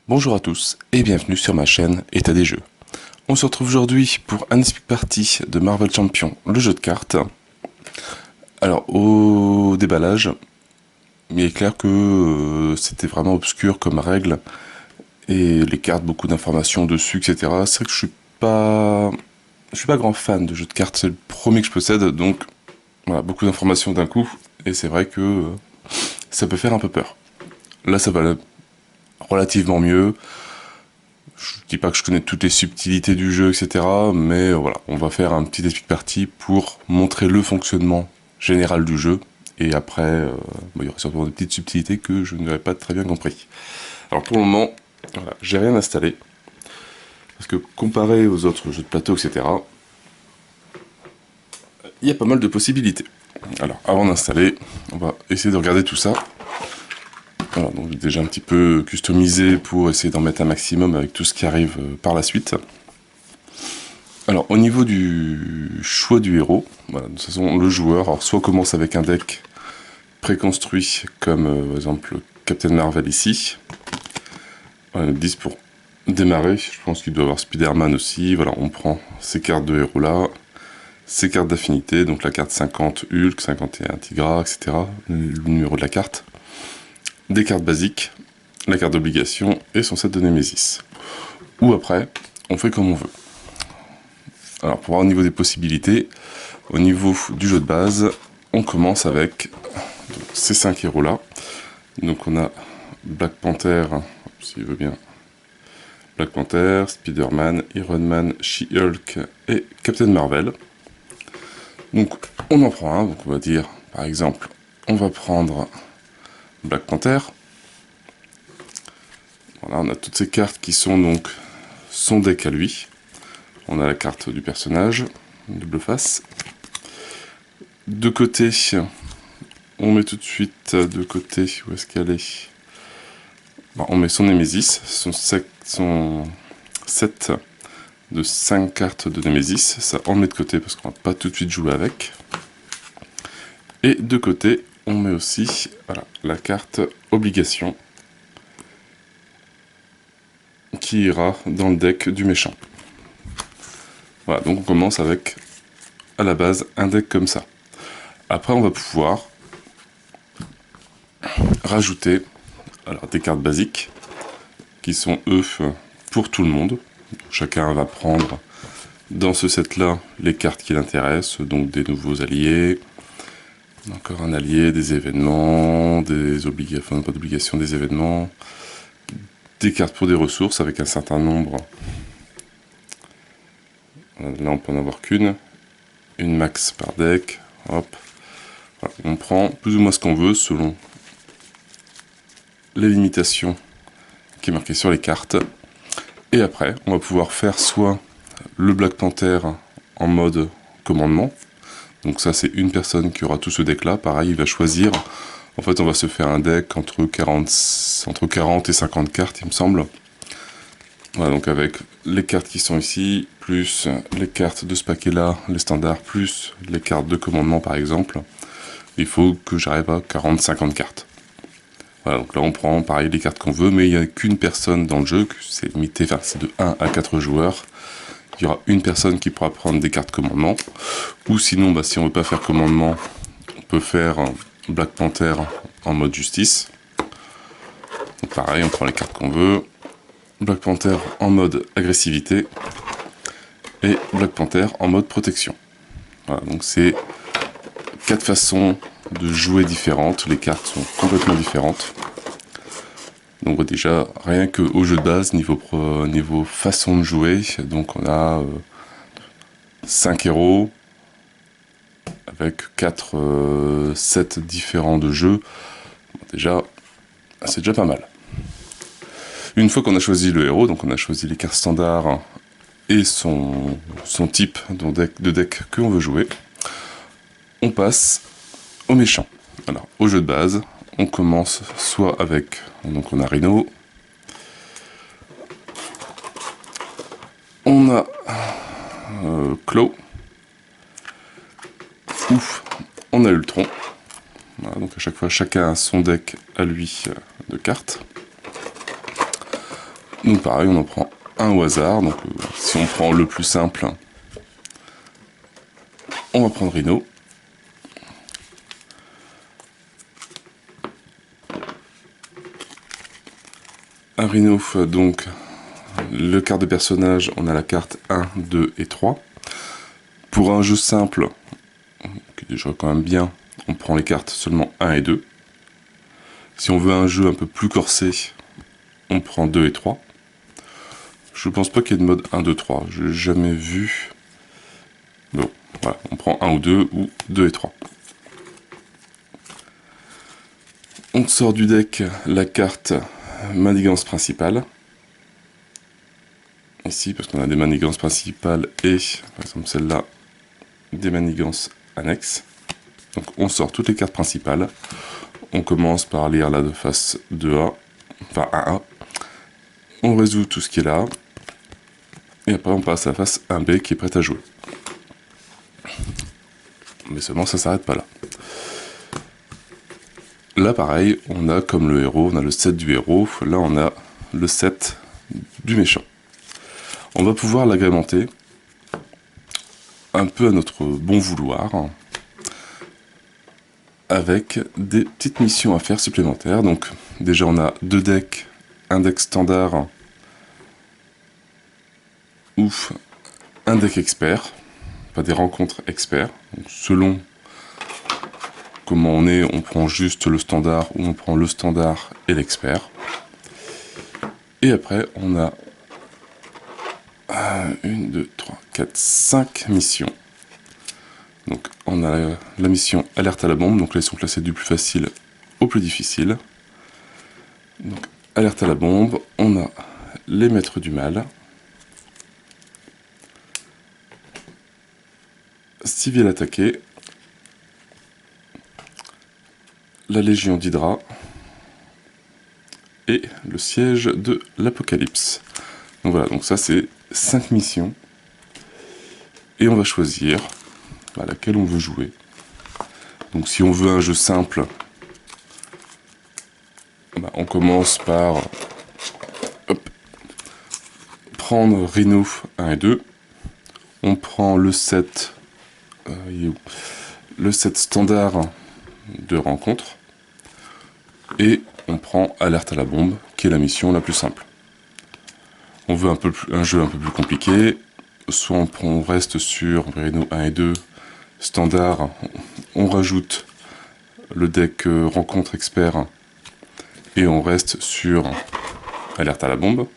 Bonjour à tous et bienvenue sur ma chaîne État des jeux. On se retrouve aujourd'hui pour un Speak Party de Marvel Champions, le jeu de cartes. Alors au déballage, il est clair que c'était vraiment obscur comme règle et les cartes, beaucoup d'informations dessus, etc. C'est vrai que je suis pas grand fan de jeux de cartes, c'est le premier que je possède, donc voilà, beaucoup d'informations d'un coup et c'est vrai que ça peut faire un peu peur. Là ça va relativement mieux. Je dis pas que je connais toutes les subtilités du jeu, etc. Mais voilà, on va faire un petit Speak Party pour montrer le fonctionnement général du jeu. Et après, il y aura sûrement des petites subtilités que je n'aurais pas très bien compris. Alors pour le moment, voilà, j'ai rien installé. Parce que comparé aux autres jeux de plateau, etc., il y a pas mal de possibilités. Alors avant d'installer, on va essayer de regarder tout ça. Voilà, donc j'ai déjà un petit peu customisé pour essayer d'en mettre un maximum avec tout ce qui arrive par la suite. Alors, au niveau du choix du héros, voilà, de toute façon, le joueur, alors soit commence avec un deck préconstruit, comme par exemple Captain Marvel ici. Voilà, 10 pour démarrer, je pense qu'il doit avoir Spider-Man aussi. Voilà, on prend ces cartes de héros là, ces cartes d'affinité, donc la carte 50 Hulk, 51 Tigra, etc. Le numéro de la carte. Des cartes basiques, la carte d'obligation et son set de Nemesis. Ou après, on fait comme on veut. Alors, pour voir au niveau des possibilités, au niveau du jeu de base, on commence avec ces 5 héros là. Donc on a Black Panther, s'il veut bien, Black Panther, Spider-Man, Iron Man, She-Hulk et Captain Marvel. Donc on en prend un, donc on va dire par exemple, on va prendre Black Panther. Voilà, on a toutes ces cartes qui sont donc son deck à lui. On a la carte du personnage, double face. De côté, on met tout de suite de côté, où est-ce qu'elle est, bon, on met son Nemesis, son set de 5 cartes de Nemesis, ça on le met de côté parce qu'on va pas tout de suite jouer avec. Et de côté, on met aussi voilà, la carte obligation qui ira dans le deck du méchant. Voilà, donc on commence avec à la base un deck comme ça. Après on va pouvoir rajouter alors, des cartes basiques qui sont eux pour tout le monde. Chacun va prendre dans ce set là les cartes qui l'intéressent, donc des nouveaux alliés, encore un allié, des événements, des obligations, pas d'obligation, des événements, des cartes pour des ressources avec un certain nombre. Là on peut en avoir qu'une, une max par deck, hop. Voilà, on prend plus ou moins ce qu'on veut selon les limitations qui est marquées sur les cartes. Et après, on va pouvoir faire soit le Black Panther en mode commandement. Donc ça, c'est une personne qui aura tout ce deck-là. Pareil, il va choisir. En fait, on va se faire un deck entre 40 et 50 cartes, il me semble. Voilà, donc avec les cartes qui sont ici, plus les cartes de ce paquet-là, les standards, plus les cartes de commandement, par exemple. Il faut que j'arrive à 40-50 cartes. Voilà, donc là on prend pareil les cartes qu'on veut, mais il n'y a qu'une personne dans le jeu, c'est limité, enfin c'est de 1 à 4 joueurs. Il y aura une personne qui pourra prendre des cartes commandement, ou sinon bah, si on veut pas faire commandement, on peut faire Black Panther en mode justice. Donc pareil, on prend les cartes qu'on veut, Black Panther en mode agressivité, et Black Panther en mode protection. Voilà, donc c'est 4 façons de jouer différentes, les cartes sont complètement différentes. Donc déjà, rien qu'au jeu de base, niveau façon de jouer, donc on a 5 héros, avec 4 sets différents de jeux. Déjà, c'est déjà pas mal. Une fois qu'on a choisi le héros, donc on a choisi les cartes standards et son type de deck que l'on veut jouer, on passe au méchant. Alors, au jeu de base, on commence soit avec, donc on a Rhino, on a Claw, ou on a Ultron. Voilà, donc à chaque fois, chacun a son deck à lui de cartes. Donc pareil, on en prend un au hasard. Donc si on prend le plus simple, on va prendre Rhino. Un Rhino, donc le carte de personnage, on a la carte 1, 2 et 3. Pour un jeu simple, qui est déjà quand même bien, on prend les cartes seulement 1 et 2. Si on veut un jeu un peu plus corsé, on prend 2 et 3. Je pense pas qu'il y ait de mode 1, 2, 3. Je n'ai jamais vu. Bon, voilà, on prend 1 ou 2 et 3. On sort du deck la carte manigance principale. Ici, parce qu'on a des manigances principales et, par exemple celle-là, des manigances annexes. Donc on sort toutes les cartes principales. On commence par lire la de face 2A, enfin 1A. On résout tout ce qui est là. Et après on passe à la face 1B qui est prête à jouer. Mais seulement ça s'arrête pas là. Là pareil, on a comme le héros, on a le set du héros. Là on a le set du méchant. On va pouvoir l'agrémenter un peu à notre bon vouloir, avec des petites missions à faire supplémentaires. Donc déjà on a 2 decks, un deck standard ou un deck expert, enfin des rencontres experts. Donc, selon comment on est, on prend juste le standard ou on prend le standard et l'expert. Et après on a 1, 2, 3, 4, 5 missions. Donc on a la mission alerte à la bombe, donc là ils sont classés du plus facile au plus difficile. Donc alerte à la bombe, on a les maîtres du mal, civil attaqué, la légion d'Hydra et le siège de l'Apocalypse. Donc voilà, donc ça c'est 5 missions. Et on va choisir laquelle on veut jouer. Donc si on veut un jeu simple, on commence par prendre Rhino 1 et 2. On prend le set standard de rencontre. Et on prend alerte à la bombe, qui est la mission la plus simple. On veut un jeu un peu plus compliqué. Soit on reste sur Rhino 1 et 2 standard, on rajoute le deck rencontre expert et on reste sur alerte à la bombe,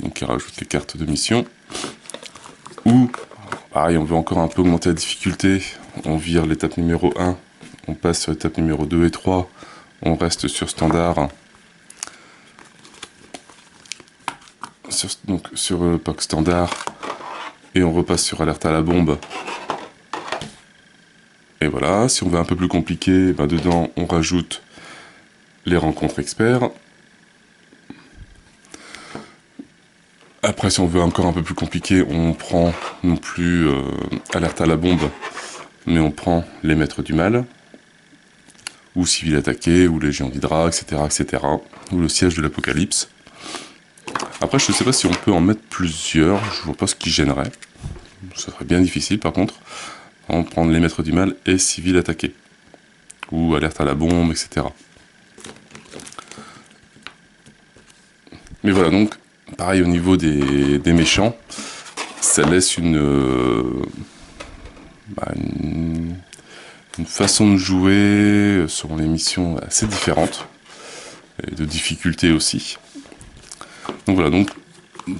donc il rajoute les cartes de mission. Ou pareil, on veut encore un peu augmenter la difficulté, on vire l'étape numéro 1, on passe sur l'étape numéro 2 et 3, on reste sur standard, sur le pack standard, et on repasse sur alerte à la bombe. Et voilà, si on veut un peu plus compliqué, dedans on rajoute les rencontres experts. Après, si on veut encore un peu plus compliqué, on prend non plus alerte à la bombe, mais on prend les maîtres du mal, ou civil attaqué, ou légion d'Hydra, etc., etc., ou le siège de l'Apocalypse. Après, je ne sais pas si on peut en mettre plusieurs, je vois pas ce qui gênerait. Ça serait bien difficile par contre. On va prendre les maîtres du mal et civil attaqué, ou alerte à la bombe, etc. Mais voilà, donc, pareil au niveau des méchants, ça laisse une façon de jouer selon les missions assez différentes, et de difficulté aussi. Donc voilà, donc,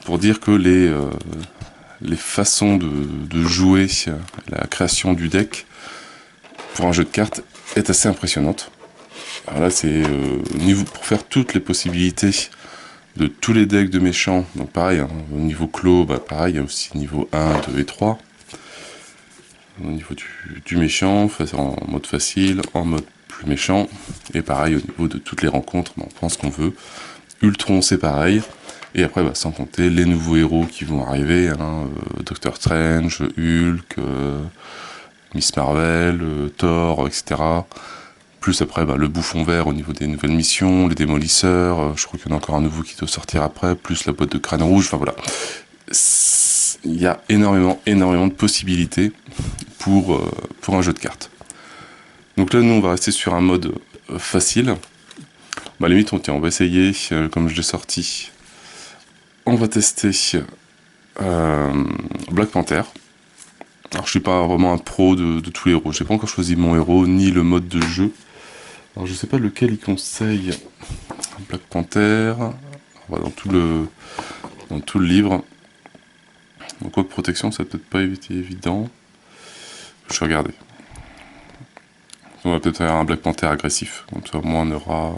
pour dire que les façons de jouer, la création du deck pour un jeu de cartes est assez impressionnante. Alors là, c'est pour faire toutes les possibilités de tous les decks de méchants. Donc pareil, hein, au niveau clos, pareil, il y a aussi niveau 1, 2 et 3. Au niveau du méchant, en mode facile, en mode plus méchant. Et pareil, au niveau de toutes les rencontres, on prend ce qu'on veut. Ultron, c'est pareil. Et après, sans compter les nouveaux héros qui vont arriver, hein, Doctor Strange, Hulk, Miss Marvel, Thor, etc. plus après le bouffon vert au niveau des nouvelles missions, les démolisseurs, je crois qu'il y en a encore un nouveau qui doit sortir après, plus la boîte de crâne rouge, enfin voilà. Il y a énormément de possibilités pour un jeu de cartes. Donc là, nous, on va rester sur un mode facile. Bah, à la limite, on va essayer, comme je l'ai sorti, on va tester Black Panther. Alors, je suis pas vraiment un pro de tous les héros. J'ai pas encore choisi mon héros, ni le mode de jeu. Alors, je sais pas lequel il conseille. Black Panther. Voilà, dans tout le livre. Donc, quoi que protection, ça peut-être pas été évident. Je vais regarder. On va peut-être faire un Black Panther agressif. Comme ça, au moins, on aura...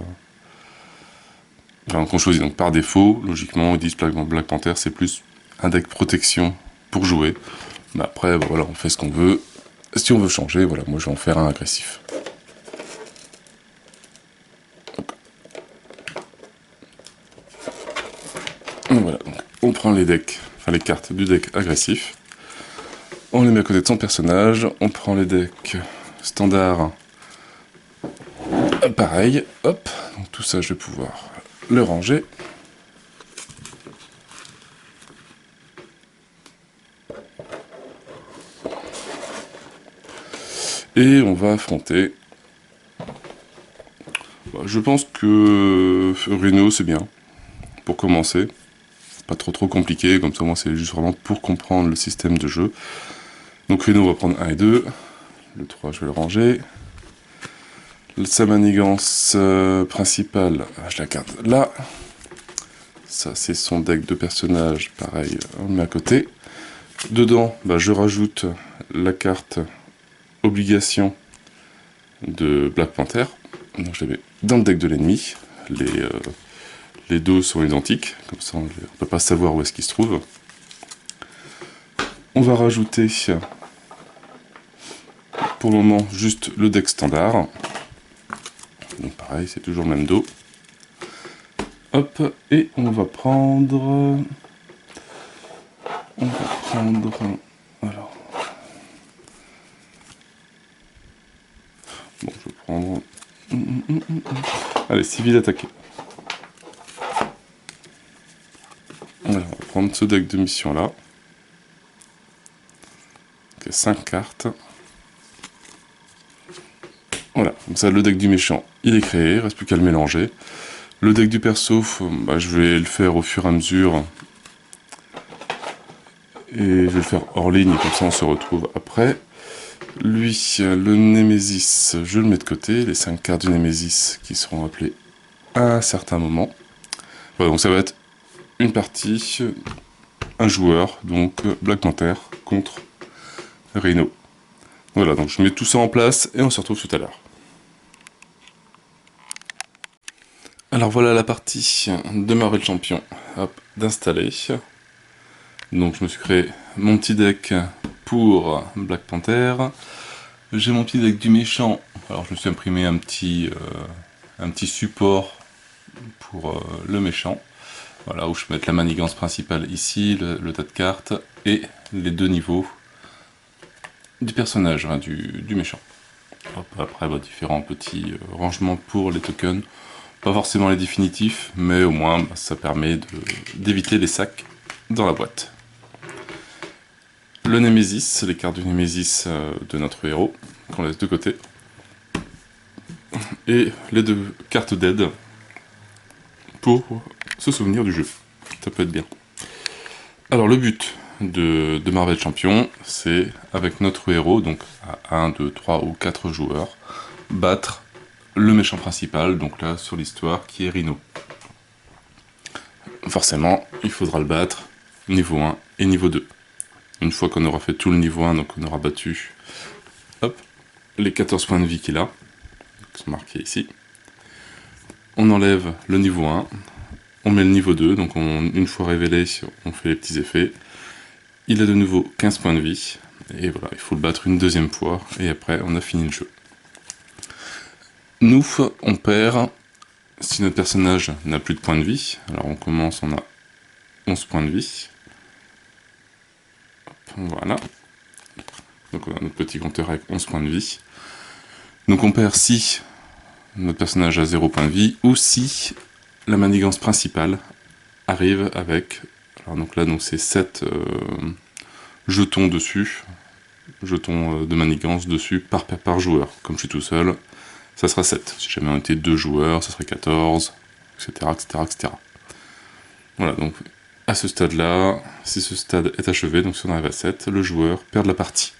Donc, on choisit donc par défaut. Logiquement, ils disent Black Panther, c'est plus un deck protection pour jouer. Mais après, voilà, on fait ce qu'on veut. Si on veut changer, voilà, moi je vais en faire un agressif. Donc, voilà, donc, on prend les decks, enfin les cartes du deck agressif. On les met à côté de son personnage. On prend les decks standards. Pareil, hop. Donc tout ça, je vais pouvoir le ranger. Et on va affronter... je pense que Rhino, c'est bien. Pour commencer. Pas trop compliqué, comme ça moi c'est juste vraiment pour comprendre le système de jeu. Donc Rhino, on va prendre 1 et 2. Le 3, je vais le ranger. Sa manigance principale, je la garde là. Ça, c'est son deck de personnages. Pareil, on le met à côté. Dedans, je rajoute la carte obligation de Black Panther. Donc je la mets dans le deck de l'ennemi. Les dos sont identiques, comme ça on ne peut pas savoir où est-ce qu'ils se trouvent. On va rajouter, pour le moment, juste le deck standard. Donc pareil, c'est toujours le même dos. Hop, et on va prendre... Alors... Bon, je vais prendre... Allez, civil attaqué. Alors, on va prendre ce deck de mission là. Ok, 5 cartes. Voilà, comme ça le deck du méchant, il est créé, il reste plus qu'à le mélanger. Le deck du perso, je vais le faire au fur et à mesure. Et je vais le faire hors ligne, comme ça on se retrouve après. Lui, le Némésis, je le mets de côté, les 5 cartes du Némésis qui seront appelées à un certain moment. Voilà, donc ça va être une partie, un joueur, donc Black Panther contre Rhino. Voilà, donc je mets tout ça en place et on se retrouve tout à l'heure. Alors voilà la partie de Marvel Champion, d'installer. Donc je me suis créé mon petit deck pour Black Panther. J'ai mon petit deck du méchant. Alors je me suis imprimé un petit support pour le méchant. Voilà, où je peux mettre la manigance principale ici, le tas de cartes, et les 2 niveaux du personnage, du méchant. Hop, après, différents petits rangements pour les tokens. Pas forcément les définitifs, mais au moins ça permet d'éviter les sacs dans la boîte. Le Némésis, les cartes du Némésis de notre héros, qu'on laisse de côté. Et les 2 cartes d'aide pour se souvenir du jeu. Ça peut être bien. Alors le but de Marvel Champion, c'est avec notre héros, donc à 1, 2, 3 ou 4 joueurs, battre le méchant principal, donc là sur l'histoire, qui est Rhino. Forcément, il faudra le battre niveau 1 et niveau 2. Une fois qu'on aura fait tout le niveau 1, donc on aura battu les 14 points de vie qu'il a, qui sont marqués ici. On enlève le niveau 1, on met le niveau 2, donc une fois révélé, on fait les petits effets. Il a de nouveau 15 points de vie, et voilà, il faut le battre une 2e fois, et après on a fini le jeu. Nous, on perd si notre personnage n'a plus de points de vie. Alors on commence, on a 11 points de vie. Voilà. Donc on a notre petit compteur avec 11 points de vie. Donc on perd si notre personnage a 0 point de vie, ou si la manigance principale arrive avec, alors donc là donc c'est 7 jetons dessus, jetons de manigance dessus par joueur. Comme je suis tout seul, ça sera 7. Si jamais on était 2 joueurs, ça serait 14, etc. etc., etc. Voilà, donc à ce stade-là, si ce stade est achevé, donc si on arrive à 7, le joueur perd la partie.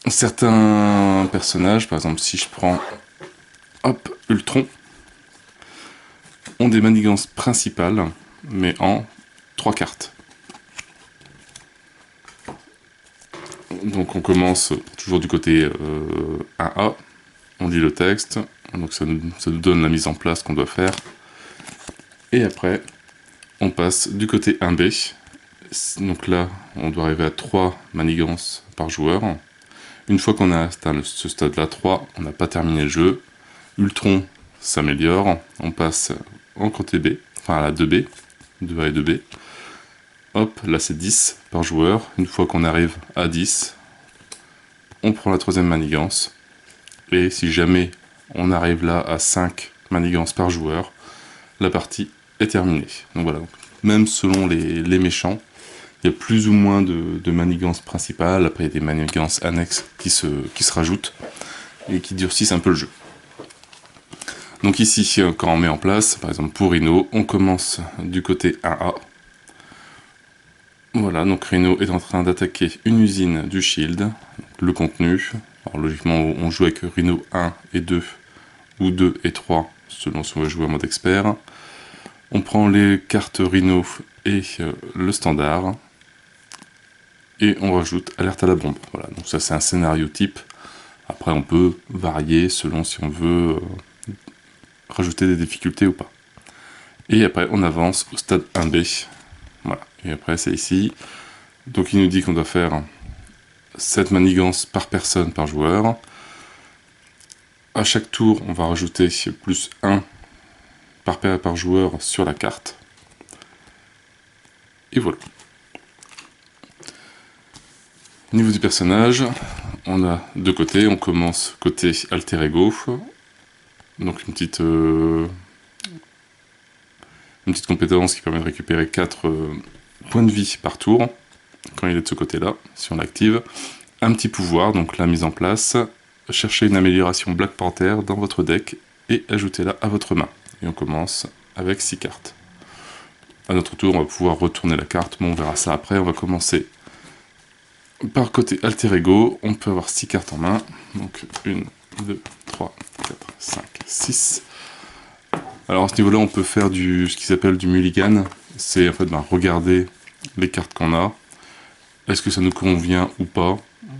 Certains personnages, par exemple si je prends hop, Ultron, ont des manigances principales, mais en 3 cartes. Donc on commence toujours du côté 1A, on lit le texte, donc ça nous donne la mise en place qu'on doit faire. Et après, on passe du côté 1B. Donc là, on doit arriver à 3 manigances par joueur. Une fois qu'on a atteint ce stade-là, 3, on n'a pas terminé le jeu. Ultron s'améliore, on passe en côté B, enfin à la 2B, 2A et 2B. Hop, là c'est 10 par joueur. Une fois qu'on arrive à 10, on prend la 3e manigance. Et si jamais on arrive là à 5 manigances par joueur, la partie est terminée. Donc voilà, même selon les méchants, il y a plus ou moins de manigances principales. Après, il y a des manigances annexes qui se rajoutent et qui durcissent un peu le jeu. Donc ici, quand on met en place, par exemple pour Rhino, on commence du côté 1A. Voilà, donc Rhino est en train d'attaquer une usine du Shield, le contenu. Alors logiquement, on joue avec Rhino 1 et 2, ou 2 et 3, selon si on veut jouer en mode expert. On prend les cartes Rhino et le standard, et on rajoute alerte à la bombe. Voilà, donc ça c'est un scénario type. Après on peut varier selon si on veut rajouter des difficultés ou pas. Et après on avance au stade 1B. Voilà, et après c'est ici. Donc il nous dit qu'on doit faire 7 manigances par personne par joueur. À chaque tour on va rajouter plus 1 par joueur sur la carte. Et voilà. Au niveau du personnage, on a deux côtés. On commence côté alter ego, donc une petite compétence qui permet de récupérer 4 points de vie par tour, quand il est de ce côté-là, si on l'active. Un petit pouvoir, donc la mise en place, cherchez une amélioration Black Panther dans votre deck et ajoutez-la à votre main. Et on commence avec 6 cartes. À notre tour, on va pouvoir retourner la carte, mais on verra ça après. On va commencer par côté alter ego, on peut avoir 6 cartes en main. Donc 1, 2, 3, 4, 5, 6. Alors à ce niveau-là, on peut faire ce qui s'appelle du mulligan. C'est en fait regarder les cartes qu'on a. Est-ce que ça nous convient ou pas?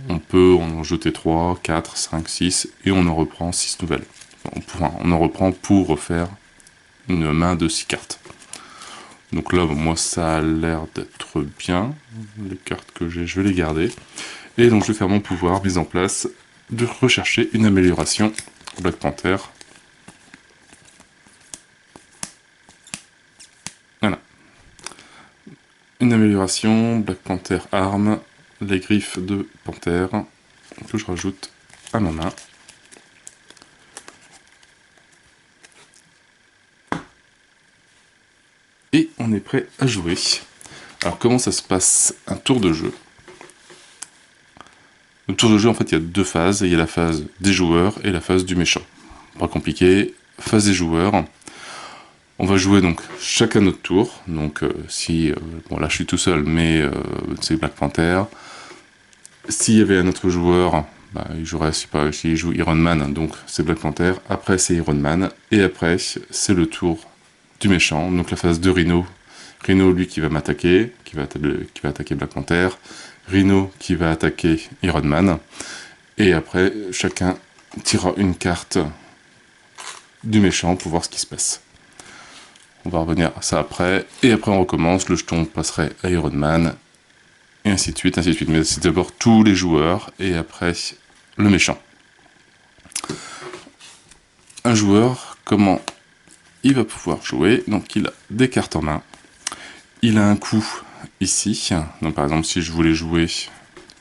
On peut en jeter 3, 4, 5, 6 et on en reprend 6 nouvelles. On en reprend pour refaire une main de 6 cartes. Donc là, moi, ça a l'air d'être bien. Les cartes que j'ai, je vais les garder. Et donc, je vais faire mon pouvoir, mise en place, de rechercher une amélioration Black Panther. Voilà. Une amélioration Black Panther arme, les griffes de panthère, que je rajoute à ma main. Et on est prêt à jouer. Alors comment ça se passe un tour de jeu? Le tour de jeu, en fait, il y a deux phases. Il y a la phase des joueurs et la phase du méchant. Pas compliqué. Phase des joueurs. On va jouer donc chacun notre tour. Donc bon là je suis tout seul, mais c'est Black Panther. S'il y avait un autre joueur, il jouerait, s'il joue Iron Man, donc c'est Black Panther. Après c'est Iron Man. Et après c'est le tour du méchant, donc la phase de Rhino. Rhino, lui, qui va m'attaquer, qui va attaquer Black Panther. Rhino qui va attaquer Iron Man. Et après, chacun tirera une carte du méchant pour voir ce qui se passe. On va revenir à ça après. Et après, on recommence. Le jeton passerait à Iron Man. Et ainsi de suite, ainsi de suite. Mais c'est d'abord tous les joueurs. Et après, le méchant. Un joueur, comment il va pouvoir jouer? Donc il a des cartes en main. Il a un coup ici. Donc par exemple si je voulais jouer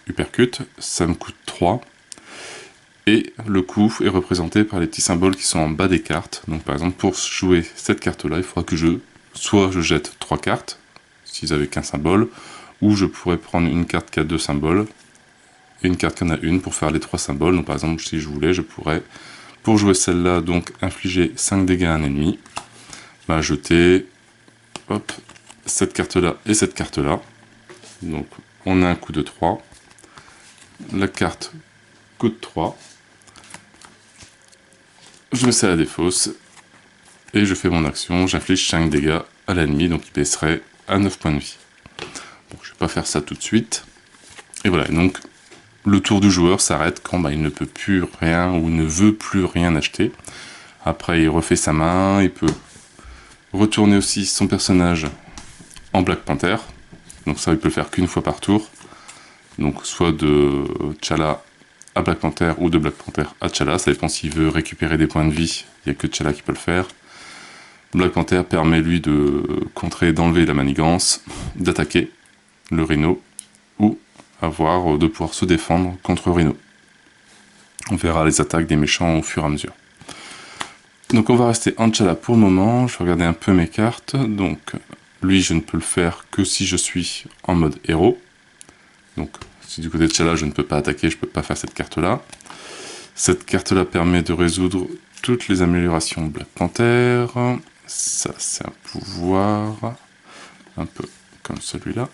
Uppercut, ça me coûte 3. Et le coût est représenté par les petits symboles qui sont en bas des cartes. Donc par exemple, pour jouer cette carte-là, il faudra que soit je jette 3 cartes, s'ils avaient qu'un symbole, ou je pourrais prendre une carte qui a 2 symboles, et une carte qui en a une pour faire les 3 symboles. Donc par exemple, si je voulais, je pourrais, pour jouer celle-là, donc infliger 5 dégâts à un ennemi, bah, jeter hop, cette carte-là et cette carte-là. Donc on a un coup de 3. La carte coûte 3. Je mets ça à la défausse, et je fais mon action, j'inflige 5 dégâts à l'ennemi, donc il baisserait à 9 points de vie. Bon, je vais pas faire ça tout de suite. Et voilà, donc le tour du joueur s'arrête quand bah, il ne peut plus rien, ou ne veut plus rien acheter. Après, il refait sa main, il peut retourner aussi son personnage en Black Panther. Donc ça, il peut le faire qu'une fois par tour. Donc soit de T'Challa à Black Panther ou de Black Panther à T'Challa, ça dépend s'il veut récupérer des points de vie, il n'y a que T'Challa qui peut le faire. Black Panther permet lui de contrer, d'enlever la manigance, d'attaquer le Rhino, ou de pouvoir se défendre contre Rhino. On verra les attaques des méchants au fur et à mesure. Donc on va rester en T'Challa pour le moment, je vais regarder un peu mes cartes. Donc lui je ne peux le faire que si je suis en mode héros. Donc si du côté de T'Challa je ne peux pas attaquer, je ne peux pas faire cette carte-là. Cette carte-là permet de résoudre toutes les améliorations Black Panther. Ça c'est un pouvoir, un peu comme celui-là.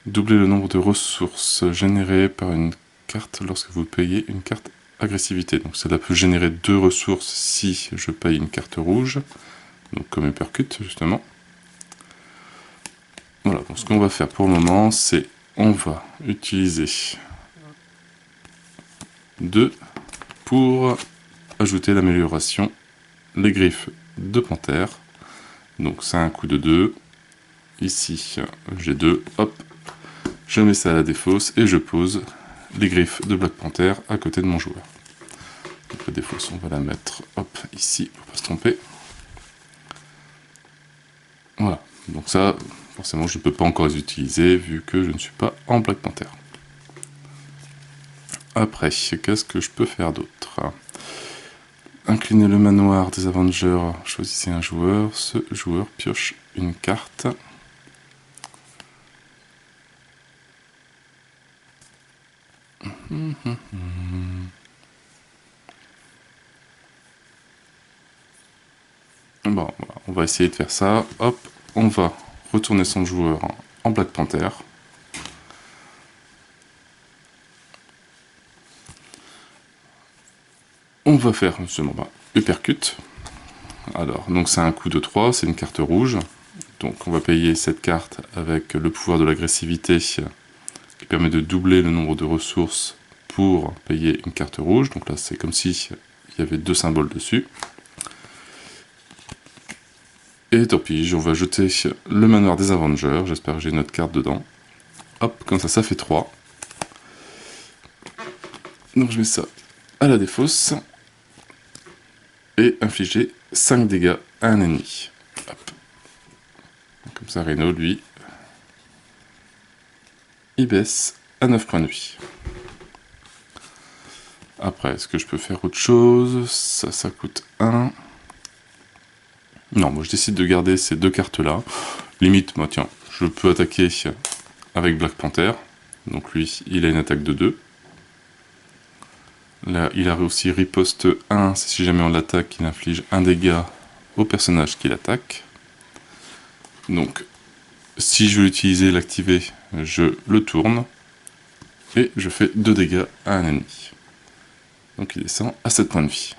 Doubler le nombre de ressources générées par une carte lorsque vous payez une carte agressivité. Donc cela peut générer 2 ressources si je paye une carte rouge. Donc comme Uppercut justement. Voilà, donc ce qu'on va faire pour le moment, c'est on va utiliser 2 pour ajouter l'amélioration, les griffes de panthère. Donc c'est un coup de 2. Ici j'ai 2, hop, je mets ça à la défausse et je pose les griffes de Black Panther à côté de mon joueur. Donc la défausse, on va la mettre hop ici pour pas se tromper. Voilà, donc ça, forcément je ne peux pas encore les utiliser vu que je ne suis pas en Black Panther. Après, qu'est-ce que je peux faire d'autre? Incliner le manoir des Avengers, choisissez un joueur, ce joueur pioche une carte. Bon, on va essayer de faire ça. Hop, on va retourner son joueur en Black Panther. On va faire justement Uppercut. Alors, donc c'est un coup de 3, c'est une carte rouge. Donc on va payer cette carte avec le pouvoir de l'agressivité qui permet de doubler le nombre de ressources pour payer une carte rouge. Donc là c'est comme si il y avait 2 symboles dessus. Et tant pis, on va jeter le manoir des Avengers, j'espère que j'ai une autre carte dedans. Hop, comme ça fait 3. Donc je mets ça à la défausse. Et infliger 5 dégâts à un ennemi. Hop. Comme ça Rhino, lui, il baisse à 9 points de vie. Après, est-ce que je peux faire autre chose? Ça coûte 1. Non, moi je décide de garder ces 2 cartes-là. Limite, moi tiens, je peux attaquer avec Black Panther. Donc lui, il a une attaque de 2. Là, il a aussi riposte 1, si jamais on l'attaque, il inflige 1 dégât au personnage qui l'attaque. Donc, si je veux l'utiliser, l'activer, je le tourne. Et je fais 2 dégâts à un ennemi. Donc il descend à 7 points de vie.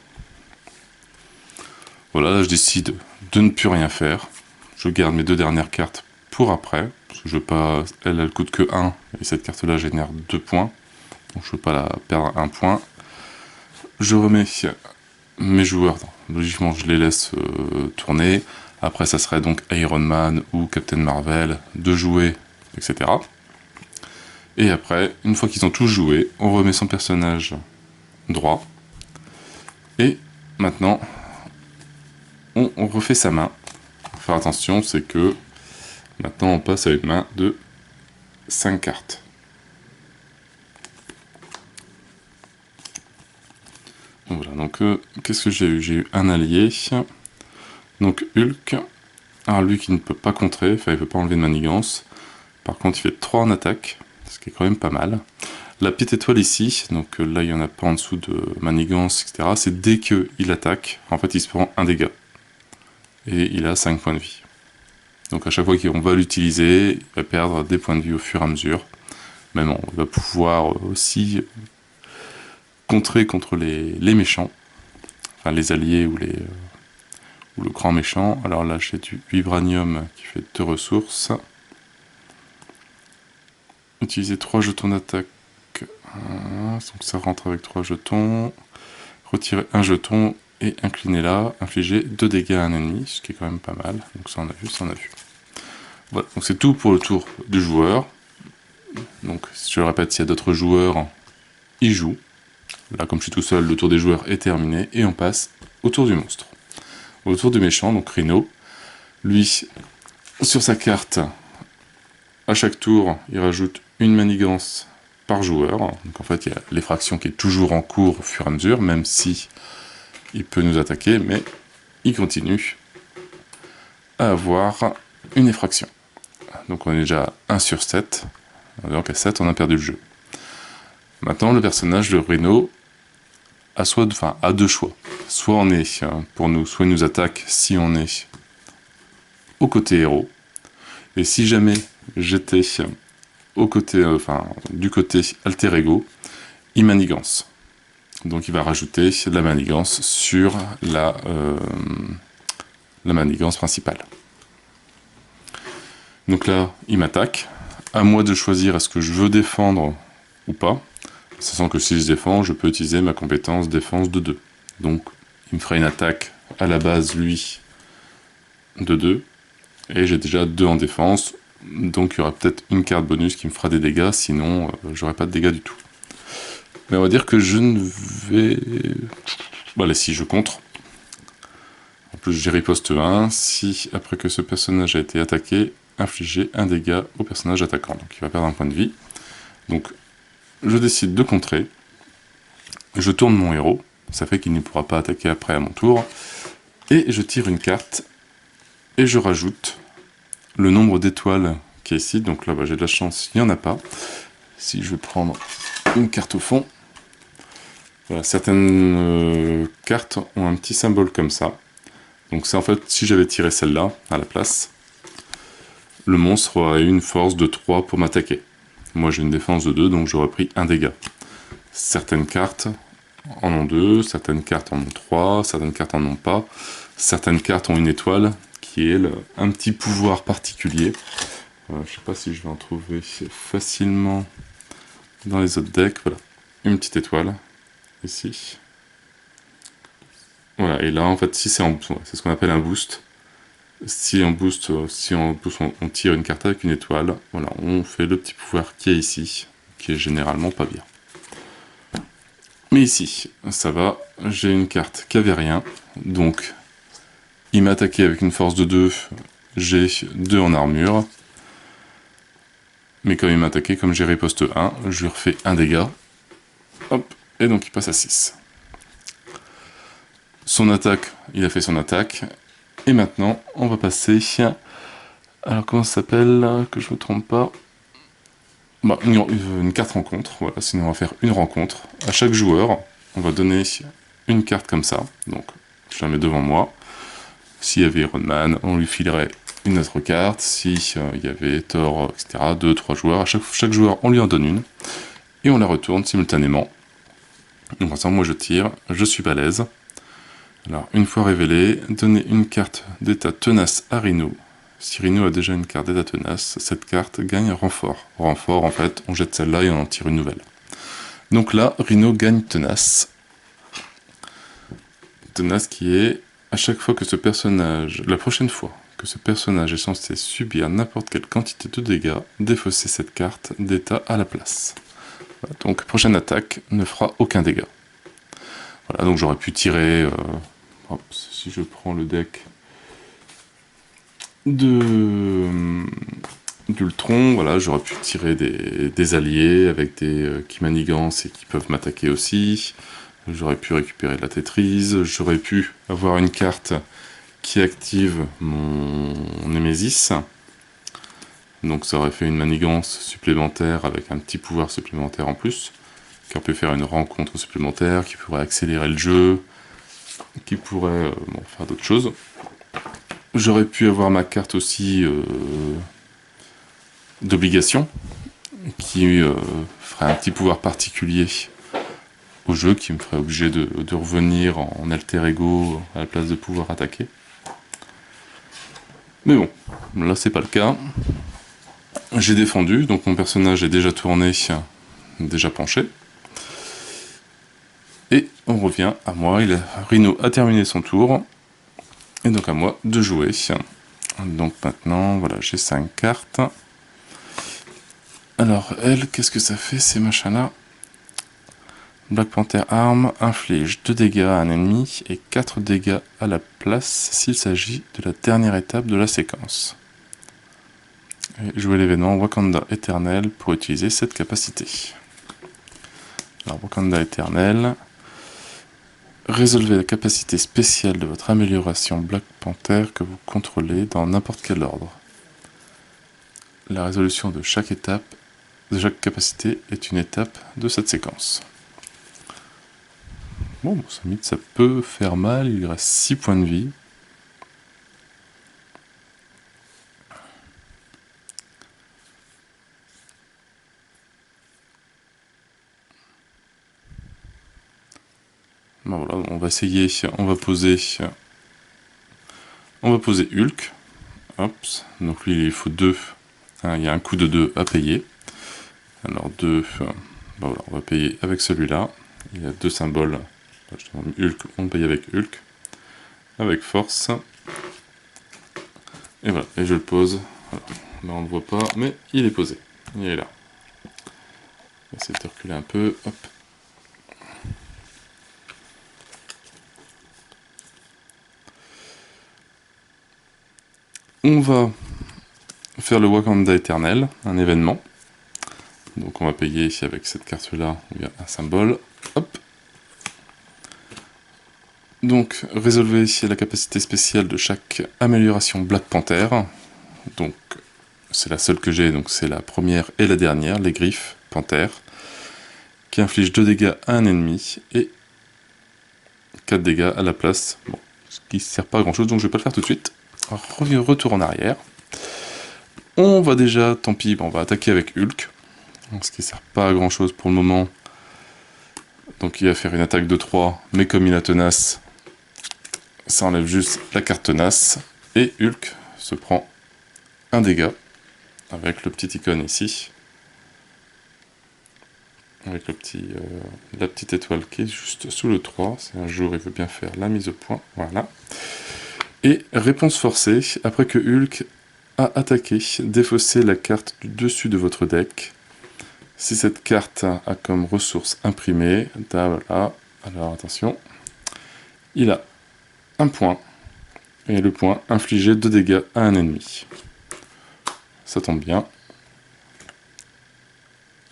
Voilà, là je décide de ne plus rien faire. Je garde mes 2 dernières cartes pour après. Parce que je veux pas. Elle coûte que 1. Et cette carte-là génère 2 points. Donc je veux pas la perdre 1 point. Je remets mes joueurs. Logiquement, je les laisse tourner. Après, ça serait donc Iron Man ou Captain Marvel de jouer, etc. Et après, une fois qu'ils ont tous joué, on remet son personnage droit. Et maintenant, on refait sa main. Faut faire attention, c'est que maintenant on passe à une main de 5 cartes. Voilà, donc qu'est-ce que j'ai eu? J'ai eu un allié, donc Hulk. Alors lui qui ne peut pas contrer, enfin il peut pas enlever de manigance. Par contre il fait 3 en attaque, ce qui est quand même pas mal. La petite étoile ici, donc là il n'y en a pas en dessous de manigance, etc. C'est dès qu'il attaque, en fait il se prend un dégât. Et il a 5 points de vie. Donc à chaque fois qu'on va l'utiliser, il va perdre des points de vie au fur et à mesure. Mais bon, il va pouvoir aussi contrer contre les méchants, enfin les alliés ou le grand méchant. Alors là j'ai du vibranium qui fait 2 ressources. Utiliser 3 jetons d'attaque, donc ça rentre avec 3 jetons. Retirer un jeton et incliner là, infliger 2 dégâts à un ennemi, ce qui est quand même pas mal. Donc ça on a vu, ça on a vu. Voilà, donc c'est tout pour le tour du joueur. Donc je le répète, s'il y a d'autres joueurs, ils jouent. Là comme je suis tout seul, le tour des joueurs est terminé et on passe au tour du monstre. Au tour du méchant, donc Rhino. Lui, sur sa carte, à chaque tour, il rajoute une manigance par joueur. Donc en fait, il y a l'effraction qui est toujours en cours au fur et à mesure, même si il peut nous attaquer, mais il continue à avoir une effraction. Donc on est déjà à 1 sur 7. Donc à 7, on a perdu le jeu. Maintenant, le personnage de Rhino a 2 choix. Soit on est pour nous, soit il nous attaque si on est au côté héros. Et si jamais j'étais au côté, du côté alter ego, il manigance. Donc il va rajouter de la manigance sur la manigance principale. Donc là, il m'attaque. À moi de choisir est-ce que je veux défendre ou pas. Sachant que si je défends, je peux utiliser ma compétence défense de 2. Donc il me fera une attaque à la base, lui, de 2. Et j'ai déjà 2 en défense. Donc il y aura peut-être une carte bonus qui me fera des dégâts, sinon j'aurai pas de dégâts du tout. Mais on va dire que je ne vais... Voilà, si je contre. En plus j'ai riposte 1. Si, après que ce personnage a été attaqué, infliger un dégât au personnage attaquant. Donc il va perdre un point de vie. Donc je décide de contrer. Je tourne mon héros. Ça fait qu'il ne pourra pas attaquer après à mon tour. Et je tire une carte. Et je rajoute le nombre d'étoiles qui est ici. Donc là, j'ai de la chance, il n'y en a pas. Si je vais prendre une carte au fond. Voilà, certaines cartes ont un petit symbole comme ça. Donc c'est en fait, si j'avais tiré celle-là à la place, le monstre aurait eu une force de 3 pour m'attaquer. Moi j'ai une défense de 2, donc j'aurais pris un dégât. Certaines cartes en ont 2, certaines cartes en ont 3, certaines cartes en ont pas. Certaines cartes ont une étoile, qui est un petit pouvoir particulier. Je sais pas si je vais en trouver facilement dans les autres decks. Voilà, une petite étoile, ici. Voilà, et là en fait, si c'est c'est ce qu'on appelle un boost. Si on boost, on tire une carte avec une étoile, voilà, on fait le petit pouvoir qui est ici, qui est généralement pas bien. Mais ici, ça va, j'ai une carte qui avait rien, donc il m'a attaqué avec une force de 2, j'ai 2 en armure. Mais quand il m'a attaqué, comme j'ai riposte 1, je lui refais un dégât. Hop, et donc il passe à 6. Son attaque, il a fait son attaque. Et maintenant, on va passer... Alors comment ça s'appelle, que je me trompe pas, une carte rencontre, voilà, sinon on va faire une rencontre. À chaque joueur, on va donner une carte comme ça. Donc, je la mets devant moi. S'il y avait Iron Man, on lui filerait une autre carte. Si il y avait Thor, etc., 2, 3 joueurs. À chaque joueur, on lui en donne une. Et on la retourne simultanément. Donc, ensemble, moi je tire, je suis balèze. Alors, une fois révélé, donner une carte d'état tenace à Rhino. Si Rhino a déjà une carte d'état tenace, cette carte gagne un renfort. Renfort, en fait, on jette celle-là et on en tire une nouvelle. Donc là, Rhino gagne tenace. Tenace qui est, à chaque fois que ce personnage, la prochaine fois que ce personnage est censé subir n'importe quelle quantité de dégâts, défausser cette carte d'état à la place. Voilà, donc, prochaine attaque ne fera aucun dégât. Voilà, donc j'aurais pu tirer... hop, si je prends le deck d'Ultron, voilà, j'aurais pu tirer des alliés avec des qui manigancent et qui peuvent m'attaquer aussi. J'aurais pu récupérer de la Tétrise, j'aurais pu avoir une carte qui active mon Némésis. Donc ça aurait fait une manigance supplémentaire avec un petit pouvoir supplémentaire en plus, qui aurait pu faire une rencontre supplémentaire, qui pourrait accélérer le jeu, qui pourrait faire d'autres choses. J'aurais pu avoir ma carte aussi d'obligation, qui ferait un petit pouvoir particulier au jeu, qui me ferait obligé de revenir en alter ego à la place de pouvoir attaquer. Mais bon, là c'est pas le cas. J'ai défendu, donc mon personnage est déjà tourné, déjà penché. Et on revient à moi, Rhino a terminé son tour. Et donc à moi de jouer. Donc maintenant, voilà, j'ai 5 cartes. Alors elle, qu'est-ce que ça fait ces machins-là? Black Panther Arm inflige 2 dégâts à un ennemi et 4 dégâts à la place s'il s'agit de la dernière étape de la séquence. Et jouer l'événement Wakanda Éternel pour utiliser cette capacité. Alors Wakanda Éternel, résolvez la capacité spéciale de votre amélioration Black Panther que vous contrôlez dans n'importe quel ordre. La résolution de chaque étape, de chaque capacité est une étape de cette séquence. Bon, ça peut faire mal, il reste 6 points de vie. Bon, voilà, on va essayer, on va poser Hulk. Hop, donc lui il faut 2. Il y a un coût de 2 à payer. Alors 2, voilà, on va payer avec celui-là. Il y a 2 symboles. Hulk, on paye avec Hulk. Avec force. Et voilà, et je le pose. Voilà. Là on ne le voit pas, mais il est posé. Il est là. On va essayer de reculer un peu. Hop. On va faire le Wakanda Éternel, un événement. Donc on va payer ici avec cette carte-là, où il y a un symbole. Hop. Donc résolvez ici la capacité spéciale de chaque amélioration Black Panther. Donc c'est la seule que j'ai, donc c'est la première et la dernière, les griffes Panther, qui inflige 2 dégâts à un ennemi et 4 dégâts à la place. Bon, ce qui ne sert pas à grand chose, donc je vais pas le faire tout de suite. Retour en arrière. On va déjà, tant pis, on va attaquer avec Hulk, ce qui ne sert pas à grand chose pour le moment. Donc il va faire une attaque de 3, mais comme il a tenace, ça enlève juste la carte tenace, et Hulk se prend un dégât, avec le petit icône ici, avec la petite étoile qui est juste sous le 3, c'est un jour il veut bien faire la mise au point, voilà. Et réponse forcée, après que Hulk a attaqué, défaussez la carte du dessus de votre deck. Si cette carte a comme ressource imprimée, voilà, alors attention, il a un point, et le point infliger 2 dégâts à un ennemi. Ça tombe bien.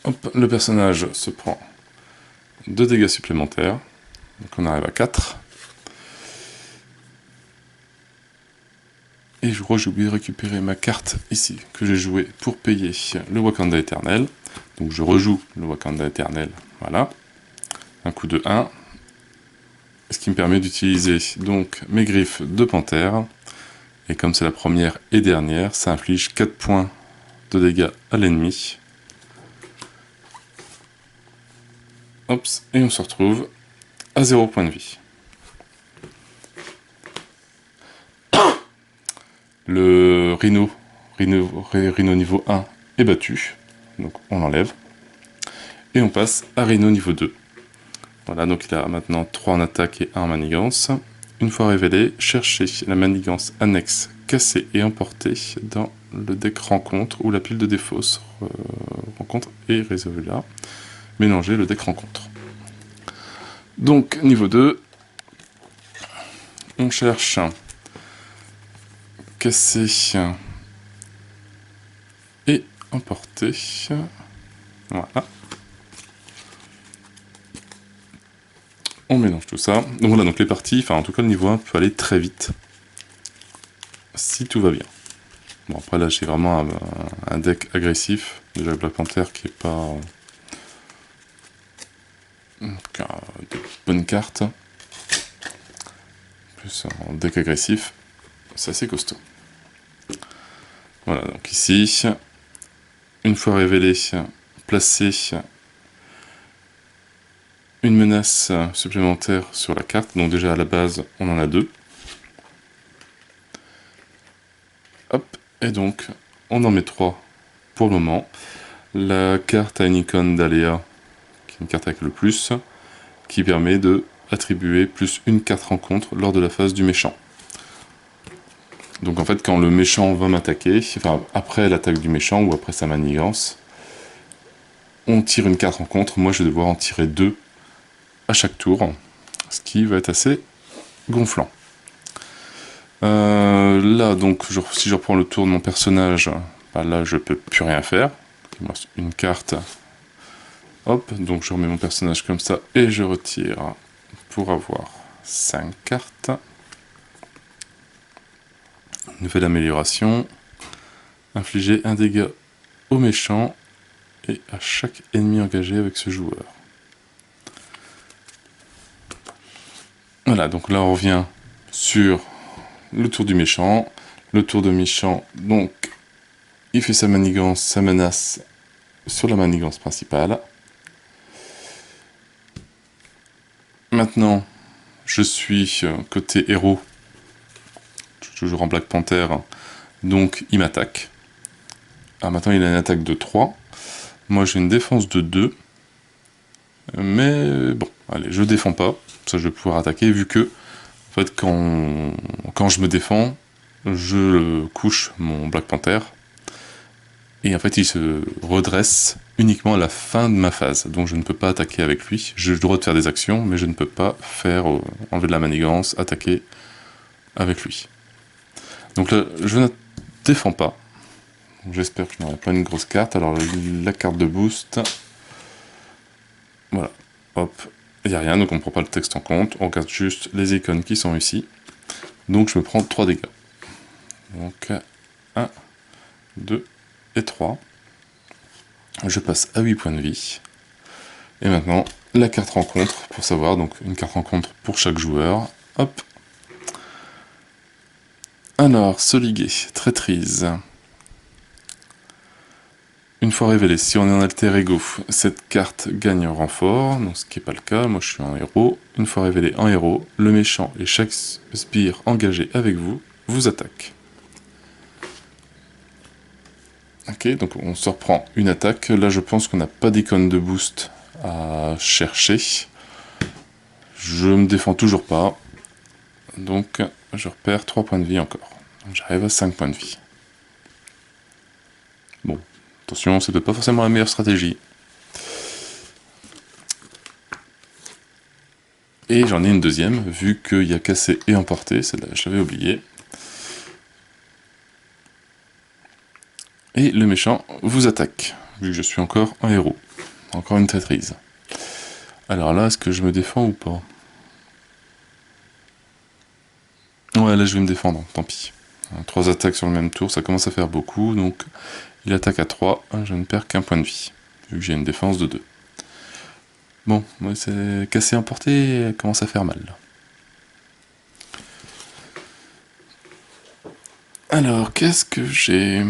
Hop, le personnage se prend 2 dégâts supplémentaires, donc on arrive à 4. Et je crois que j'ai oublié de récupérer ma carte ici, que j'ai jouée pour payer le Wakanda Éternel. Donc je rejoue le Wakanda Éternel, voilà. Un coup de 1. Ce qui me permet d'utiliser donc mes griffes de panthère. Et comme c'est la première et dernière, ça inflige 4 points de dégâts à l'ennemi. Hop, et on se retrouve à 0 point de vie. Le Rhino niveau 1 est battu, donc on l'enlève. Et on passe à Rhino niveau 2. Voilà, donc il a maintenant 3 en attaque et 1 en manigance. Une fois révélé, cherchez la manigance annexe cassée et emportée dans le deck rencontre ou la pile de défausse rencontre et résolvez là. Mélangez le deck rencontre. Donc niveau 2, on cherche casser et emporter. Voilà. On mélange tout ça. Donc voilà, donc les parties, enfin en tout cas le niveau 1 peut aller très vite. Si tout va bien. Bon après là j'ai vraiment un deck agressif. Déjà le Black Panther qui est pas... de bonnes cartes. Plus un deck agressif. C'est assez costaud. Voilà, donc ici, une fois révélé, placer une menace supplémentaire sur la carte. Donc déjà à la base, on en a 2. Hop, et donc on en met 3 pour le moment. La carte a une icône d'aléa, qui est une carte avec le plus, qui permet de attribuer plus une carte rencontre lors de la phase du méchant. Donc en fait, quand le méchant va m'attaquer, enfin après l'attaque du méchant ou après sa manigance, on tire une carte rencontre. Moi, je vais devoir en tirer 2 à chaque tour, ce qui va être assez gonflant. Là, donc, si je reprends le tour de mon personnage, bah là, je peux plus rien faire. Il me reste une carte. Hop, donc je remets mon personnage comme ça et je retire pour avoir 5 cartes. Nouvelle amélioration. Infliger un dégât au méchant et à chaque ennemi engagé avec ce joueur. Voilà, donc là on revient sur le tour du méchant. Le tour de méchant, donc, il fait sa manigance, sa menace sur la manigance principale. Maintenant, je suis côté héros, toujours en Black Panther, donc il m'attaque. Ah, maintenant il a une attaque de 3. Moi j'ai une défense de 2. Mais bon, allez, je défends pas. Ça, je vais pouvoir attaquer vu que, en fait, quand je me défends, je couche mon Black Panther. Et en fait, il se redresse uniquement à la fin de ma phase. Donc je ne peux pas attaquer avec lui. J'ai le droit de faire des actions, mais je ne peux pas faire enlever de la manigance, attaquer avec lui. Donc là, je ne défends pas. J'espère que je n'aurai pas une grosse carte. Alors la carte de boost. Voilà. Hop. Il n'y a rien, donc on ne prend pas le texte en compte. On regarde juste les icônes qui sont ici. Donc je me prends 3 dégâts. Donc 1, 2 et 3. Je passe à 8 points de vie. Et maintenant, la carte rencontre, pour savoir, donc une carte rencontre pour chaque joueur. Hop. Alors, se liguer, traîtrise. Une fois révélée, si on est en alter ego, cette carte gagne en renfort, donc ce qui n'est pas le cas, moi je suis en héros. Une fois révélé en héros, le méchant et chaque sbire engagé avec vous, vous attaque. Ok, donc on se reprend une attaque. Là je pense qu'on n'a pas d'icône de boost à chercher. Je me défends toujours pas. Donc je repère 3 points de vie encore. J'arrive à 5 points de vie. Bon, attention, c'est peut-être pas forcément la meilleure stratégie. Et j'en ai une deuxième, vu qu'il y a cassé et emporté, celle-là je l'avais oublié. Et le méchant vous attaque, vu que je suis encore un héros. Encore une traîtrise. Alors là, est-ce que je me défends ou pas? Ouais, là je vais me défendre, tant pis. 3 attaques sur le même tour, ça commence à faire beaucoup, donc il attaque à 3, je ne perds qu'un point de vie, vu que j'ai une défense de 2. Bon, ouais, c'est cassé emporté, elle commence à faire mal. Alors, qu'est-ce que j'ai?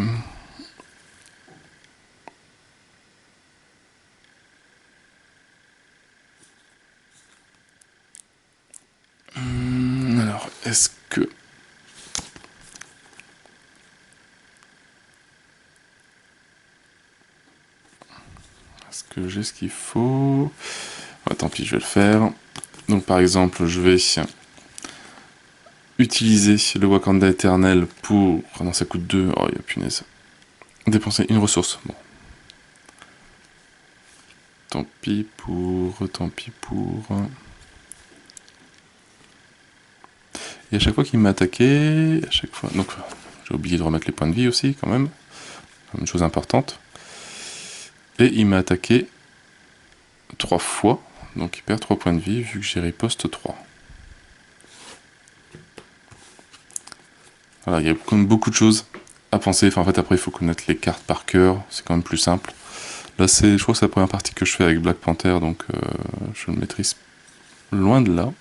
Alors, est-ce que... j'ai ce qu'il faut? Ouais, tant pis, je vais le faire. Donc par exemple, je vais utiliser le Wakanda éternel pour... Oh non, ça coûte 2. Oh, il y a punaise. Dépenser une ressource. Bon. Tant pis pour... Tant pis pour... Et à chaque fois qu'il m'a attaqué... À chaque fois... Donc, j'ai oublié de remettre les points de vie aussi, quand même. Une chose importante. Et il m'a attaqué 3 fois. Donc il perd 3 points de vie vu que j'ai riposte 3. Voilà, il y a comme beaucoup de choses à penser. Enfin, en fait, après, il faut connaître les cartes par cœur. C'est quand même plus simple. Là, je crois que c'est la première partie que je fais avec Black Panther, donc je le maîtrise loin de là.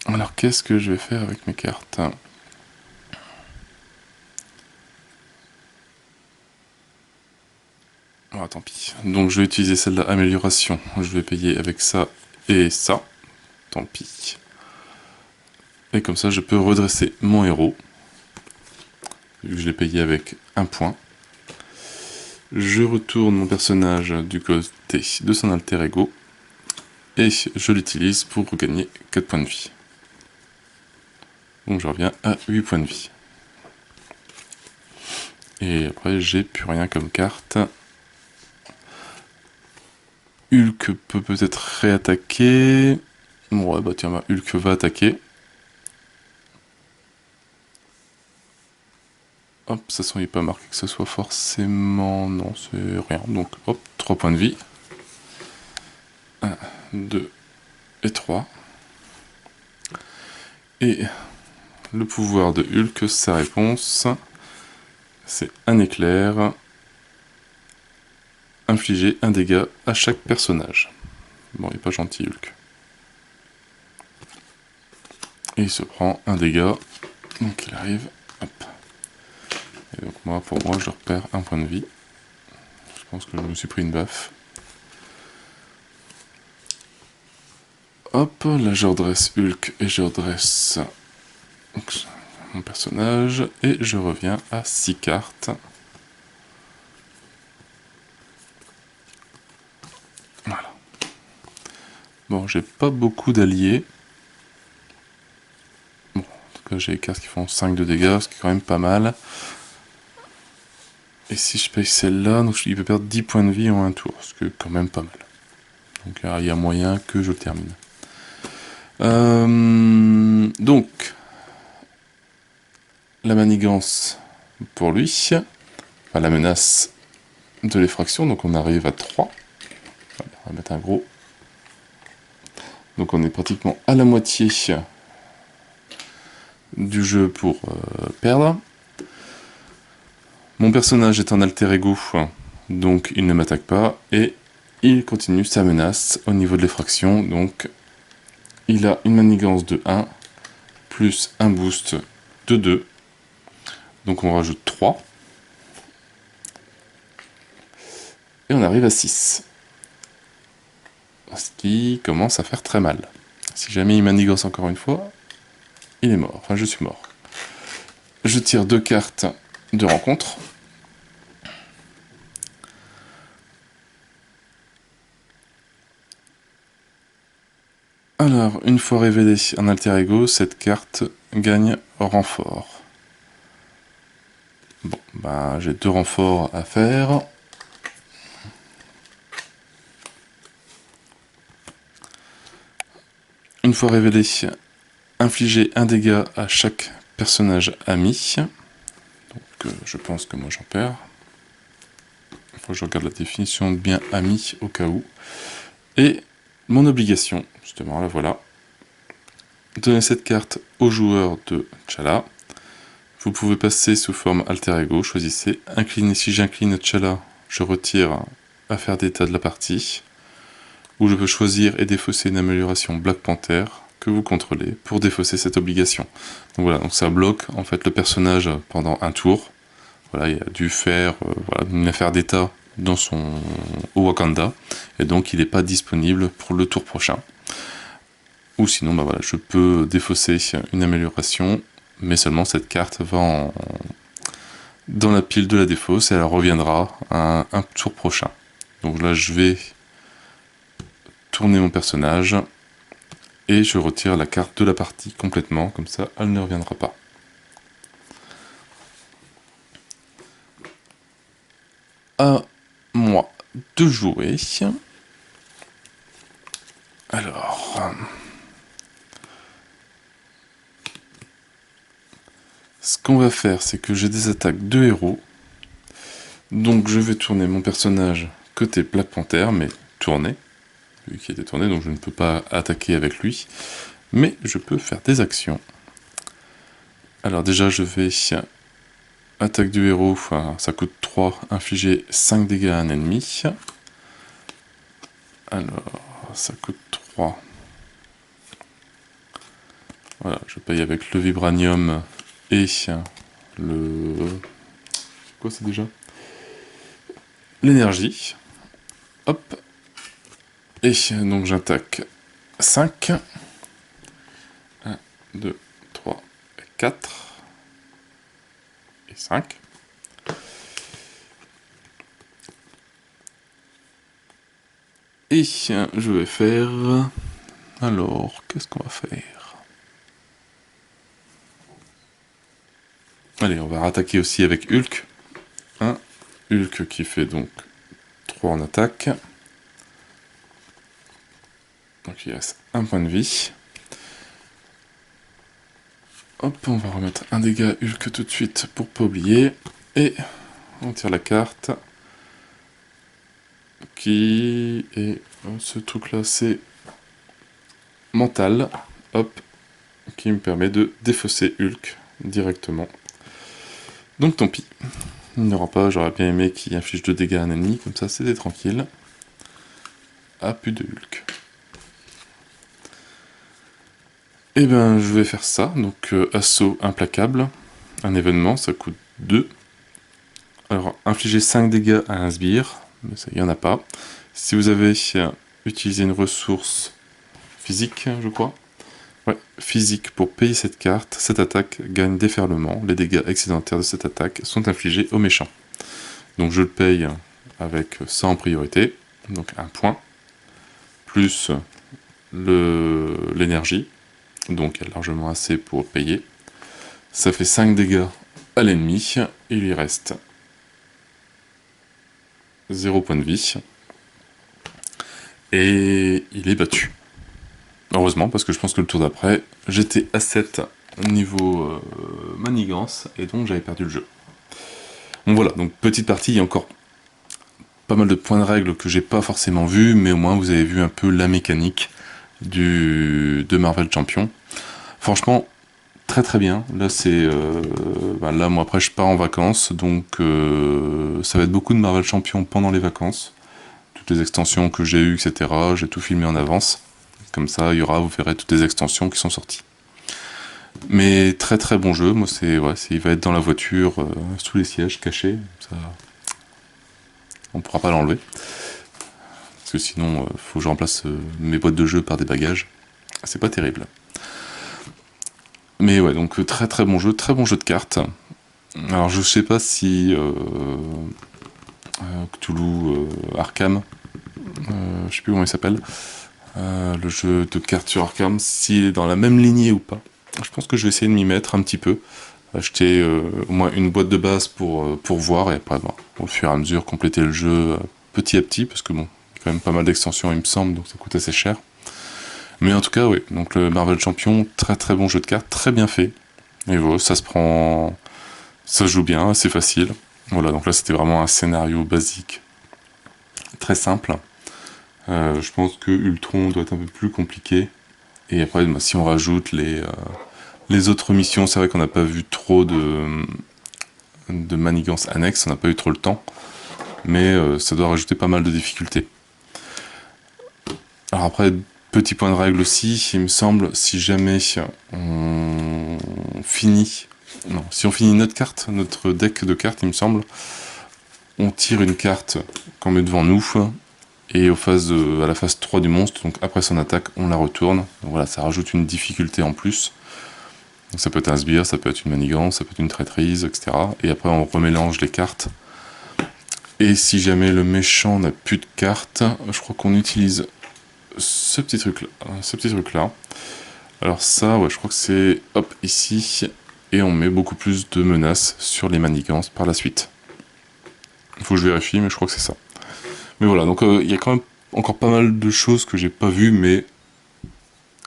Alors, qu'est-ce que je vais faire avec mes cartes? Oh, tant pis. Donc, je vais utiliser celle-là, amélioration. Je vais payer avec ça et ça. Tant pis. Et comme ça, je peux redresser mon héros. Vu que je l'ai payé avec 1 point. Je retourne mon personnage du côté de son alter ego. Et je l'utilise pour regagner 4 points de vie. Donc je reviens à 8 points de vie. Et après, j'ai plus rien comme carte. Hulk peut peut-être réattaquer. Ouais, bah tiens, Hulk va attaquer. Hop, ça sent, il n'est pas marqué que ce soit forcément... Non, c'est rien. Donc, hop, 3 points de vie. 1, 2 et 3. Et le pouvoir de Hulk, sa réponse, c'est un éclair. Infliger un dégât à chaque personnage. Bon, il n'est pas gentil, Hulk. Et il se prend un dégât. Donc il arrive. Hop. Et donc pour moi, je repère 1 point de vie. Je pense que je me suis pris une baffe. Hop, là je redresse Hulk et je redresse mon personnage. Et je reviens à 6 cartes. Voilà. Bon, j'ai pas beaucoup d'alliés. Bon, en tout cas, j'ai les cartes qui font 5 de dégâts, ce qui est quand même pas mal. Et si je paye celle-là, donc il peut perdre 10 points de vie en un tour, ce qui est quand même pas mal. Donc il y a moyen que je le termine. Donc, la manigance pour lui, enfin, la menace de l'effraction, donc on arrive à 3. Voilà, on va mettre un gros. Donc on est pratiquement à la moitié du jeu pour perdre. Mon personnage est en alter ego, donc il ne m'attaque pas, et il continue sa menace au niveau de l'effraction, donc il a une manigance de 1, plus un boost de 2, donc on rajoute 3, et on arrive à 6. Ce qui commence à faire très mal. Si jamais il manigance encore une fois, il est mort, enfin je suis mort. Je tire 2 cartes de rencontre. Alors, une fois révélé un alter ego, cette carte gagne renfort. Bon, bah j'ai 2 renforts à faire. Une fois révélé, infliger un dégât à chaque personnage ami. Donc je pense que moi j'en perds. Il faut que je regarde la définition de bien ami au cas où. Et mon obligation, justement, la voilà. Donner cette carte au joueur de T'Challa. Vous pouvez passer sous forme alter ego, choisissez. Incliner, si j'incline T'Challa, je retire affaire d'état de la partie. Ou je peux choisir et défausser une amélioration Black Panther que vous contrôlez pour défausser cette obligation. Donc voilà, donc ça bloque en fait le personnage pendant un tour. Voilà, il a dû faire une affaire d'état dans au Wakanda, et donc il n'est pas disponible pour le tour prochain. Ou sinon, bah voilà, je peux défausser une amélioration, mais seulement cette carte va dans la pile de la défausse et elle reviendra à un tour prochain. Donc là, je vais tourner mon personnage et je retire la carte de la partie complètement, comme ça elle ne reviendra pas. À moi de jouer. Alors, ce qu'on va faire, c'est que j'ai des attaques de héros. Donc je vais tourner mon personnage côté Black Panther, mais tourner. vu qu'il était tourné, donc je ne peux pas attaquer avec lui. Mais je peux faire des actions. Alors déjà, je vais... Attaque du héros, enfin, ça coûte 3, infliger 5 dégâts à un ennemi. Alors, ça coûte 3. Voilà, je paye avec le vibranium et le... Quoi c'est déjà? L'énergie. Hop. Et donc j'attaque 5. 1, 2, 3, 4. Et 5. Et je vais faire... Alors, qu'est-ce qu'on va faire? Allez, on va rattaquer aussi avec Hulk. Un Hulk qui fait donc 3 en attaque. Donc il reste un point de vie. Hop, on va remettre un dégât Hulk tout de suite pour pas oublier. Et on tire la carte. Qui est... Ce truc là c'est mental. Hop. Qui me permet de défausser Hulk directement. Donc tant pis. Il n'y aura pas, j'aurais bien aimé qu'il inflige 2 dégâts à un ennemi, comme ça c'était tranquille. Ah, plus de Hulk. Et ben je vais faire ça, donc assaut implacable, un événement, ça coûte 2. Alors, infliger 5 dégâts à un sbire, mais ça il n'y en a pas. Si vous avez utilisé une ressource physique, je crois, ouais, physique pour payer cette carte, cette attaque gagne déferlement. Les dégâts excédentaires de cette attaque sont infligés aux méchants. Donc je le paye avec ça en priorité, donc un point, plus l'énergie, donc il y a largement assez pour payer. Ça fait 5 dégâts à l'ennemi, il lui reste 0 point de vie, et il est battu. Heureusement, parce que je pense que le tour d'après, j'étais à 7 niveau manigance, et donc j'avais perdu le jeu. Donc voilà, donc petite partie, il y a encore pas mal de points de règles que j'ai pas forcément vus, mais au moins vous avez vu un peu la mécanique de Marvel Champion. Franchement, très très bien. Là c'est... là moi après je pars en vacances, donc ça va être beaucoup de Marvel Champion pendant les vacances. Toutes les extensions que j'ai eues, etc. J'ai tout filmé en avance. Comme ça, vous verrez toutes les extensions qui sont sorties. Mais très très bon jeu, moi c'est... Ouais, il va être dans la voiture, sous les sièges, caché. Ça... On pourra pas l'enlever. Parce que sinon, faut que je remplace mes boîtes de jeu par des bagages. C'est pas terrible. Mais ouais, donc très très bon jeu de cartes. Alors je sais pas si Cthulhu Arkham, je sais plus comment il s'appelle, le jeu de cartes sur Arkham, s'il est dans la même lignée ou pas. Je pense que je vais essayer de m'y mettre un petit peu, acheter au moins une boîte de base pour voir, et après, bon, au fur et à mesure, compléter le jeu petit à petit, parce que bon, il y a quand même pas mal d'extensions, il me semble, donc ça coûte assez cher. Mais en tout cas, oui, donc le Marvel Champion, très très bon jeu de cartes, très bien fait. Et voilà, ça se prend... Ça se joue bien, c'est facile. Voilà, donc là c'était vraiment un scénario basique, très simple. Je pense que Ultron doit être un peu plus compliqué. Et après, bah, si on rajoute les autres missions, c'est vrai qu'on n'a pas vu trop de manigances annexes, on n'a pas eu trop le temps. Mais ça doit rajouter pas mal de difficultés. Alors après, petit point de règle aussi, il me semble, si jamais on finit... Non, si on finit notre carte, notre deck de cartes, il me semble, on tire une carte qu'on met devant nous, et à la phase 3 du monstre, donc après son attaque, on la retourne. Donc voilà, ça rajoute une difficulté en plus. Donc ça peut être un sbire, ça peut être une manigance, ça peut être une traîtrise, etc. Et après on remélange les cartes. Et si jamais le méchant n'a plus de cartes, je crois qu'on utilise ce petit truc là. Alors ça, ouais, je crois que c'est, hop, ici, et on met beaucoup plus de menaces sur les manigances par la suite. Il faut que je vérifie, mais je crois que c'est ça. Mais voilà, donc il y a quand même encore pas mal de choses que j'ai pas vues, mais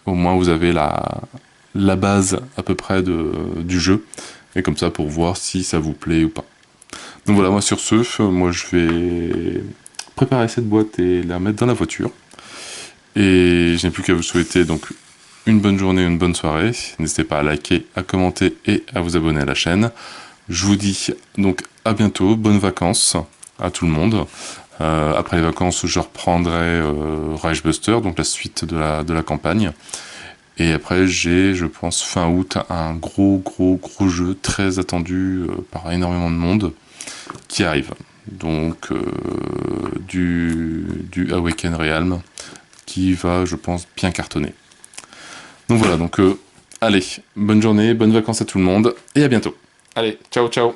au moins vous avez la base à peu près du jeu, et comme ça pour voir si ça vous plaît ou pas. Donc voilà, moi sur ce, moi je vais préparer cette boîte et la mettre dans la voiture. Et je n'ai plus qu'à vous souhaiter donc une bonne journée, une bonne soirée. N'hésitez pas à liker, à commenter et à vous abonner à la chaîne. Je vous dis donc à bientôt, bonnes vacances à tout le monde. Après les vacances, je reprendrai Rage Buster, donc la suite de la campagne. Et après, j'ai, je pense, fin août, un gros jeu très attendu par énormément de monde qui arrive. Donc, du Awaken Realm qui va, je pense, bien cartonner. Donc voilà, donc allez, bonne journée, bonnes vacances à tout le monde et à bientôt. Allez, ciao ciao.